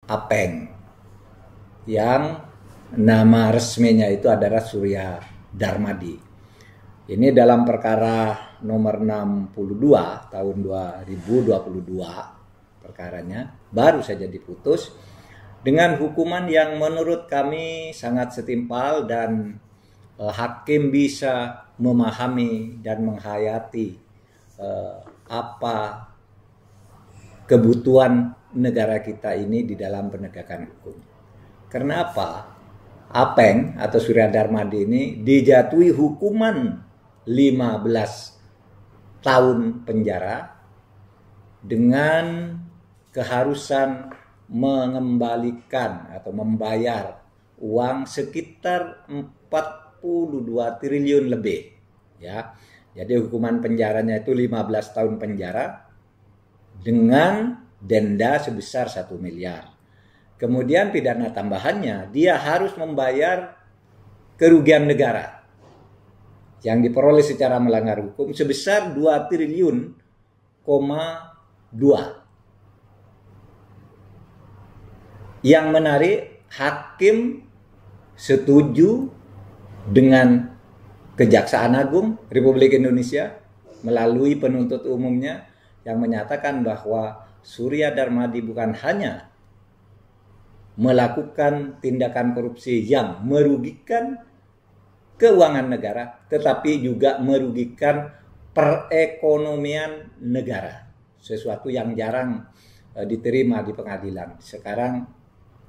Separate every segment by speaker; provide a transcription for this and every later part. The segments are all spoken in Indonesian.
Speaker 1: Apeng yang nama resminya itu adalah Surya Darmadi. Ini dalam perkara nomor 62 tahun 2022 perkaranya baru saja diputus dengan hukuman yang menurut kami sangat setimpal dan hakim bisa memahami dan menghayati apa kebutuhan negara kita ini di dalam penegakan hukum. Kenapa Apeng atau Surya Darmadi ini dijatuhi hukuman 15 tahun penjara dengan keharusan mengembalikan atau membayar uang sekitar 42 triliun lebih, ya. Jadi hukuman penjaranya itu 15 tahun penjara dengan denda sebesar 1 miliar. Kemudian pidana tambahannya, dia harus membayar kerugian negara yang diperoleh secara melanggar hukum sebesar 2 triliun, 2. Yang menarik, hakim setuju dengan Kejaksaan Agung Republik Indonesia melalui penuntut umumnya yang menyatakan bahwa Surya Darmadi bukan hanya melakukan tindakan korupsi yang merugikan keuangan negara, tetapi juga merugikan perekonomian negara. Sesuatu yang jarang diterima di pengadilan. Sekarang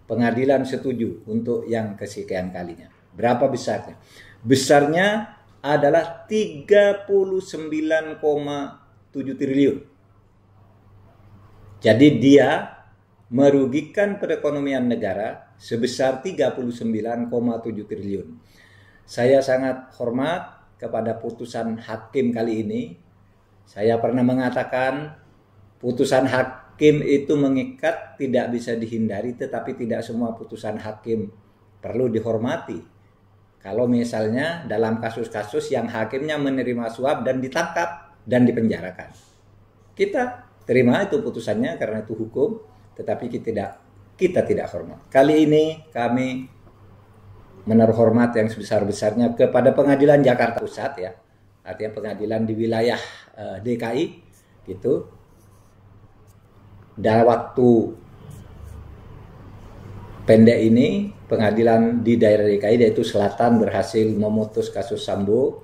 Speaker 1: pengadilan setuju untuk yang kesekian kalinya. Berapa besarnya? Besarnya adalah 39,7 triliun. Jadi dia merugikan perekonomian negara sebesar 39,7 triliun. Saya sangat hormat kepada putusan hakim kali ini. Saya pernah mengatakan putusan hakim itu mengikat, tidak bisa dihindari, tetapi tidak semua putusan hakim perlu dihormati. Kalau misalnya dalam kasus-kasus yang hakimnya menerima suap dan ditangkap dan dipenjarakan, kita terima itu putusannya karena itu hukum, tetapi kita tidak hormat. Kali ini kami menaruh hormat yang sebesar-besarnya kepada Pengadilan Jakarta Pusat, ya, artinya pengadilan di wilayah DKI gitu. Dalam waktu pendek ini pengadilan di daerah DKI yaitu Selatan berhasil memutus kasus Sambo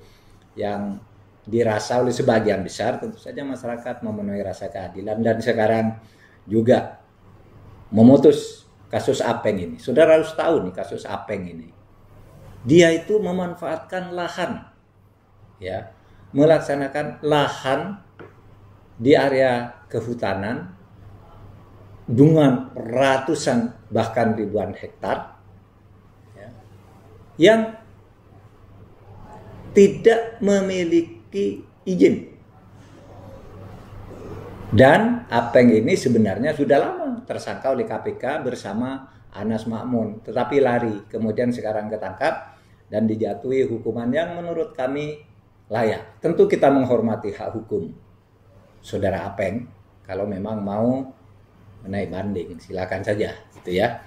Speaker 1: yang dirasa oleh sebagian besar tentu saja masyarakat memenuhi rasa keadilan, dan sekarang juga memutus kasus Apeng ini. Saudara harus tahu nih kasus Apeng ini. Dia itu memanfaatkan lahan, ya, melaksanakan lahan di area kehutanan dengan ratusan bahkan ribuan hektar, ya, yang tidak memiliki izin. Dan Apeng ini sebenarnya sudah lama tersangka oleh KPK bersama Anas Ma'mun, tetapi lari, kemudian sekarang ketangkap dan dijatuhi hukuman yang menurut kami layak. Tentu kita menghormati hak hukum saudara Apeng. Kalau memang mau menaik banding, silakan saja, gitu ya.